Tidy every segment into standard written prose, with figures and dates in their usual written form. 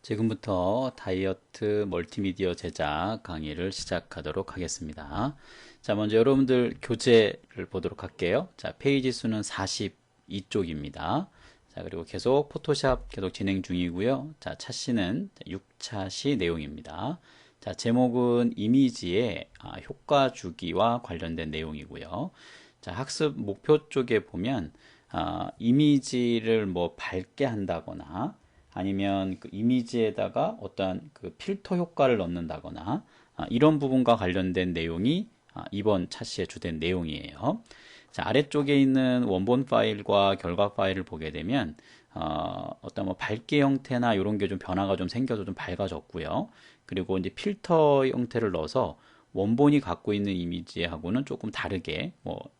지금부터 다이어트 멀티미디어 제작 강의를 시작하도록 하겠습니다. 자, 먼저 여러분들 교재를 보도록 할게요. 자, 페이지 수는 42쪽입니다. 자, 그리고 계속 포토샵 계속 진행 중이고요. 자, 차시는 6차 시 내용입니다. 자, 제목은 이미지의 효과 주기와 관련된 내용이고요. 자, 학습 목표 쪽에 보면 이미지를 뭐 밝게 한다거나 아니면 그 이미지에다가 어떠한 그 필터 효과를 넣는다거나 이런 부분과 관련된 내용이 이번 차시의 주된 내용이에요. 자, 아래쪽에 있는 원본 파일과 결과 파일을 보게 되면 어떤 뭐 밝기 형태나 이런 게 좀 변화가 좀 생겨서 좀 밝아졌고요. 그리고 이제 필터 형태를 넣어서 원본이 갖고 있는 이미지하고는 조금 다르게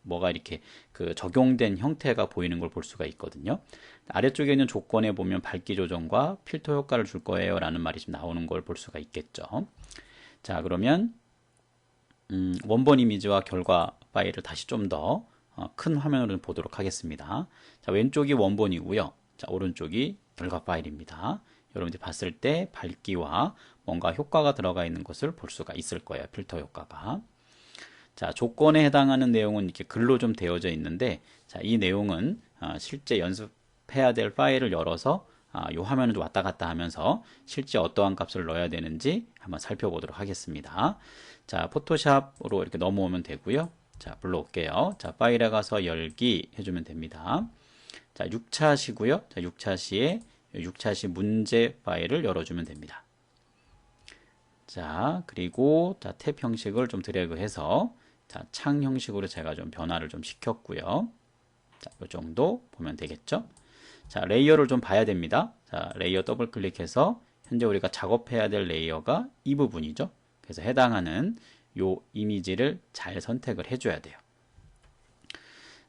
뭐가 이렇게 그 적용된 형태가 보이는 걸 볼 수가 있거든요. 아래쪽에 있는 조건에 보면 밝기 조정과 필터 효과를 줄 거예요 라는 말이 좀 나오는 걸 볼 수가 있겠죠. 자, 그러면 원본 이미지와 결과 파일을 다시 좀 더 큰 화면으로 보도록 하겠습니다. 자, 왼쪽이 원본이고요. 자, 오른쪽이 결과 파일입니다. 여러분들이 봤을 때 밝기와 뭔가 효과가 들어가 있는 것을 볼 수가 있을 거예요. 필터 효과가. 자, 조건에 해당하는 내용은 이렇게 글로 좀 되어져 있는데, 자, 이 내용은 실제 연습해야 될 파일을 열어서 이 화면을 좀 왔다 갔다 하면서 실제 어떠한 값을 넣어야 되는지 한번 살펴보도록 하겠습니다. 자, 포토샵으로 이렇게 넘어오면 되고요. 자, 불러올게요. 자, 파일에 가서 열기 해주면 됩니다. 자, 6차 시고요. 자, 6차 시에 6차 시 문제 파일을 열어주면 됩니다. 자, 그리고 자, 탭 형식을 좀 드래그해서 자, 창 형식으로 제가 좀 변화를 좀 시켰고요. 자, 이 정도 보면 되겠죠? 자, 레이어를 좀 봐야 됩니다. 자, 레이어 더블 클릭해서 현재 우리가 작업해야 될 레이어가 이 부분이죠. 그래서 해당하는 요 이미지를 잘 선택을 해줘야 돼요.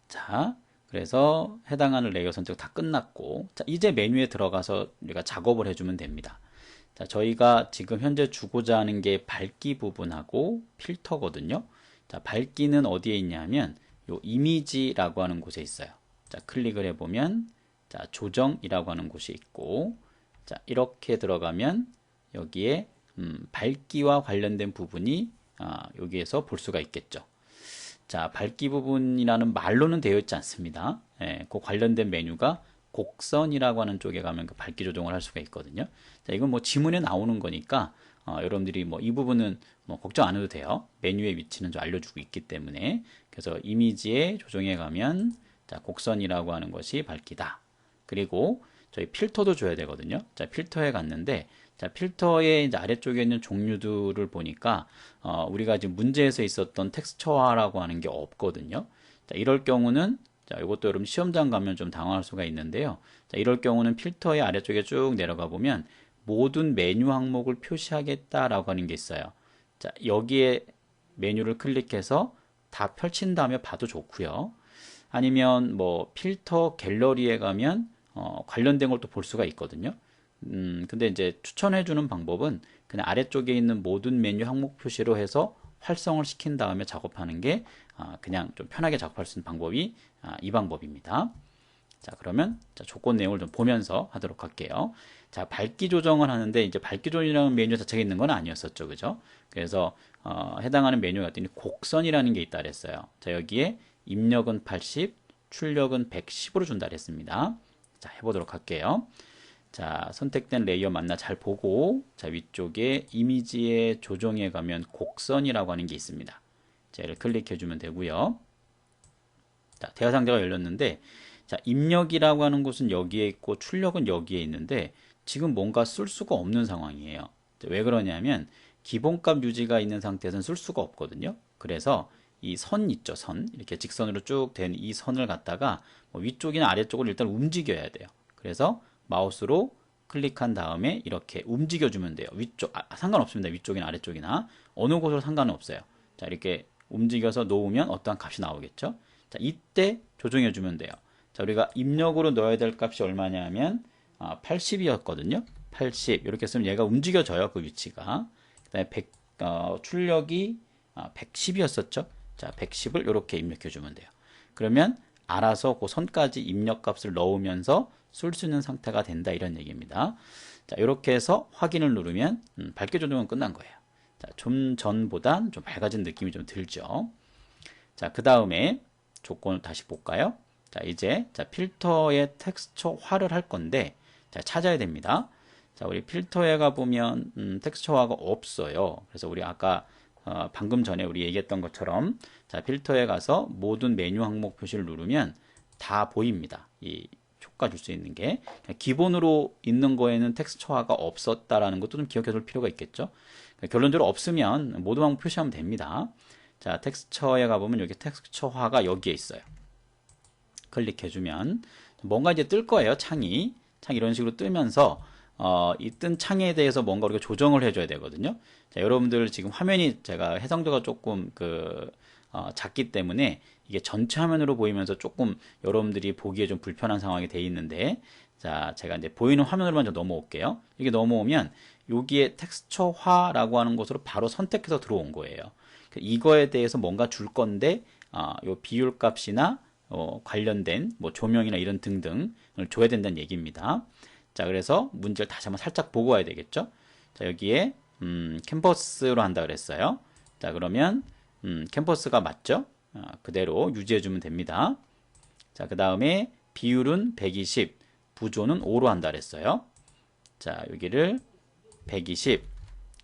자, 그래서 해당하는 레이어 선택 다 끝났고, 자, 이제 메뉴에 들어가서 우리가 작업을 해주면 됩니다. 자, 저희가 지금 현재 주고자 하는 게 밝기 부분하고 필터거든요. 자, 밝기는 어디에 있냐면 요 이미지라고 하는 곳에 있어요. 자, 클릭을 해보면 자, 조정이라고 하는 곳이 있고, 자, 이렇게 들어가면 여기에 밝기와 관련된 부분이 여기에서 볼 수가 있겠죠. 자, 밝기 부분이라는 말로는 되어 있지 않습니다. 예, 그 관련된 메뉴가 곡선이라고 하는 쪽에 가면 그 밝기 조정을 할 수가 있거든요. 자, 이건 뭐 지문에 나오는 거니까 여러분들이 뭐 이 부분은 뭐 걱정 안 해도 돼요. 메뉴의 위치는 좀 알려주고 있기 때문에. 그래서 이미지에 조정해 가면 자, 곡선이라고 하는 것이 밝기다. 그리고 저희 필터도 줘야 되거든요. 자, 필터에 갔는데 자, 필터의 이제 아래쪽에 있는 종류들을 보니까 우리가 지금 문제에서 있었던 텍스처화라고 하는 게 없거든요. 자, 이럴 경우는 자, 이것도 여러분 시험장 가면 좀 당황할 수가 있는데요. 자, 이럴 경우는 필터의 아래쪽에 쭉 내려가 보면 모든 메뉴 항목을 표시하겠다라고 하는 게 있어요. 자, 여기에 메뉴를 클릭해서 다 펼친 다음에 봐도 좋고요. 아니면 뭐 필터 갤러리에 가면 관련된 걸 또 볼 수가 있거든요. 근데 이제 추천해 주는 방법은 그냥 아래쪽에 있는 모든 메뉴 항목 표시로 해서 활성을 시킨 다음에 작업하는 게 그냥 좀 편하게 작업할 수 있는 방법이 이 방법입니다. 자, 그러면 자, 조건 내용을 좀 보면서 하도록 할게요. 자, 밝기 조정을 하는데 이제 밝기 조정이라는 메뉴 자체가 있는 건 아니었었죠. 그죠? 그래서 해당하는 메뉴가 있더니 곡선이라는 게 있다 그랬어요. 자, 여기에 입력은 80, 출력은 110으로 준다 그랬습니다. 자, 해보도록 할게요. 자, 선택된 레이어 맞나 잘 보고 자, 위쪽에 이미지의 조정에 가면 곡선이라고 하는 게 있습니다. 자, 얘를 클릭해 주면 되고요. 자, 대화 상자가 열렸는데 자, 입력이라고 하는 곳은 여기에 있고 출력은 여기에 있는데 지금 뭔가 쓸 수가 없는 상황이에요. 자, 왜 그러냐면 기본값 유지가 있는 상태에서는 쓸 수가 없거든요. 그래서 이 선 있죠, 선. 이렇게 직선으로 쭉 된 이 선을 갖다가 뭐 위쪽이나 아래쪽을 일단 움직여야 돼요. 그래서 마우스로 클릭한 다음에 이렇게 움직여주면 돼요. 위쪽, 상관없습니다. 위쪽이나 아래쪽이나. 어느 곳으로 상관은 없어요. 자, 이렇게 움직여서 놓으면 어떠한 값이 나오겠죠? 자, 이때 조정해주면 돼요. 자, 우리가 입력으로 넣어야 될 값이 얼마냐 면 80이었거든요. 80. 이렇게 쓰면 얘가 움직여져요. 그 위치가. 그 다음에 출력이 110이었었죠. 자, 110을 이렇게 입력해주면 돼요. 그러면 알아서 그 선까지 입력 값을 넣으면서 쓸 수 있는 상태가 된다 이런 얘기입니다. 자, 이렇게 해서 확인을 누르면 밝기 조정은 끝난 거예요. 자, 좀 전보단 좀 밝아진 느낌이 좀 들죠. 자, 그 다음에 조건을 다시 볼까요? 자, 이제 자, 필터의 텍스처화를 할 건데 자, 찾아야 됩니다. 자, 우리 필터에 가보면 텍스처화가 없어요. 그래서 우리 아까 방금 전에 우리 얘기했던 것처럼 자, 필터에 가서 모든 메뉴 항목 표시를 누르면 다 보입니다. 이 효과 줄 수 있는 게 기본으로 있는 거에는 텍스처화가 없었다라는 것도 좀 기억해 둘 필요가 있겠죠. 결론적으로 없으면 모두 항목 표시하면 됩니다. 자, 텍스처에 가보면 여기 텍스처화가 여기에 있어요. 클릭해주면 뭔가 이제 뜰 거예요. 창이 이런 식으로 뜨면서 이 뜬 창에 대해서 뭔가 우리가 조정을 해줘야 되거든요. 자, 여러분들 지금 화면이 제가 해상도가 조금 작기 때문에 이게 전체 화면으로 보이면서 조금 여러분들이 보기에 좀 불편한 상황이 돼 있는데, 자, 제가 이제 보이는 화면으로만 좀 넘어올게요. 이게 넘어오면 여기에 텍스처화라고 하는 곳으로 바로 선택해서 들어온 거예요. 이거에 대해서 뭔가 줄 건데, 요 비율 값이나 관련된 뭐 조명이나 이런 등등을 줘야 된다는 얘기입니다. 자, 그래서 문제를 다시 한번 살짝 보고 와야 되겠죠. 자, 여기에 캔버스로 한다 그랬어요. 자, 그러면 캔버스가 맞죠? 그대로 유지해주면 됩니다. 자, 그 다음에 비율은 120, 부조는 5로 한다 그랬어요. 자, 여기를 120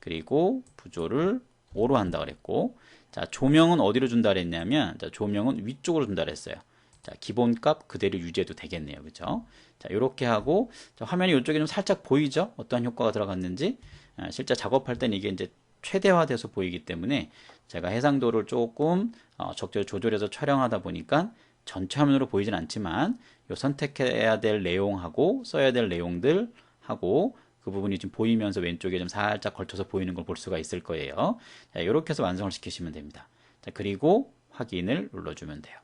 그리고 부조를 5로 한다 그랬고, 자, 조명은 어디로 준다 그랬냐면, 자, 조명은 위쪽으로 준다 그랬어요. 자, 기본값 그대로 유지해도 되겠네요. 그죠? 자, 요렇게 하고, 자, 화면이 이쪽에 좀 살짝 보이죠? 어떠한 효과가 들어갔는지. 실제 작업할 때는 이게 이제 최대화돼서 보이기 때문에 제가 해상도를 조금 적절히 조절해서 촬영하다 보니까 전체 화면으로 보이진 않지만 요 선택해야 될 내용하고 써야 될 내용들 하고 그 부분이 좀 보이면서 왼쪽에 좀 살짝 걸쳐서 보이는 걸 볼 수가 있을 거예요. 자, 이렇게 해서 완성을 시키시면 됩니다. 자, 그리고 확인을 눌러주면 돼요.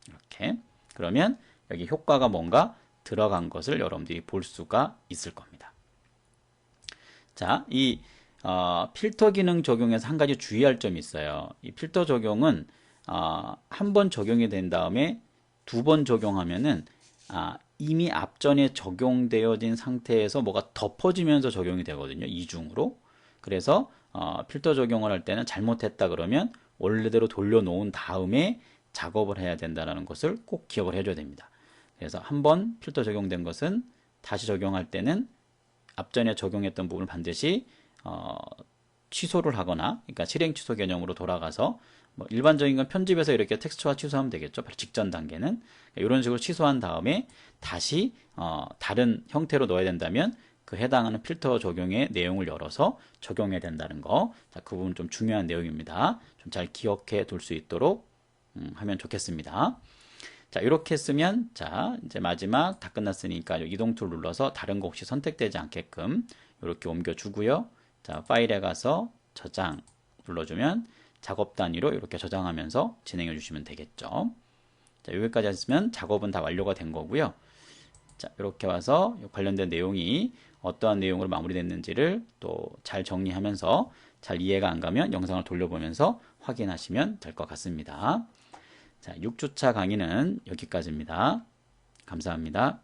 이렇게. 그러면 여기 효과가 뭔가 들어간 것을 여러분들이 볼 수가 있을 겁니다. 자, 이 필터 기능 적용에서 한 가지 주의할 점이 있어요. 이 필터 적용은 한 번 적용이 된 다음에 두 번 적용하면은 이미 앞전에 적용되어진 상태에서 뭐가 덮어지면서 적용이 되거든요. 이중으로. 그래서 필터 적용을 할 때는 잘못했다 그러면 원래대로 돌려놓은 다음에 작업을 해야 된다는 것을 꼭 기억을 해줘야 됩니다. 그래서 한번 필터 적용된 것은 다시 적용할 때는 앞전에 적용했던 부분을 반드시 취소를 하거나, 그러니까 실행 취소 개념으로 돌아가서 뭐 일반적인 건 편집해서 이렇게 텍스처화 취소하면 되겠죠. 바로 직전 단계는 이런 식으로 취소한 다음에 다시 다른 형태로 넣어야 된다면 그 해당하는 필터 적용의 내용을 열어서 적용해야 된다는 거. 자, 그 부분 좀 중요한 내용입니다. 좀 잘 기억해 둘 수 있도록 하면 좋겠습니다. 자, 이렇게 했으면 자, 이제 마지막 다 끝났으니까 이동 툴 눌러서 다른 거 혹시 선택되지 않게끔 이렇게 옮겨 주고요. 자, 파일에 가서 저장 눌러주면 작업 단위로 이렇게 저장하면서 진행해 주시면 되겠죠. 자, 여기까지 했으면 작업은 다 완료가 된 거고요. 자, 이렇게 와서 관련된 내용이 어떠한 내용으로 마무리됐는지를 또 잘 정리하면서 잘 이해가 안 가면 영상을 돌려보면서 확인하시면 될 것 같습니다. 자, 6주차 강의는 여기까지입니다. 감사합니다.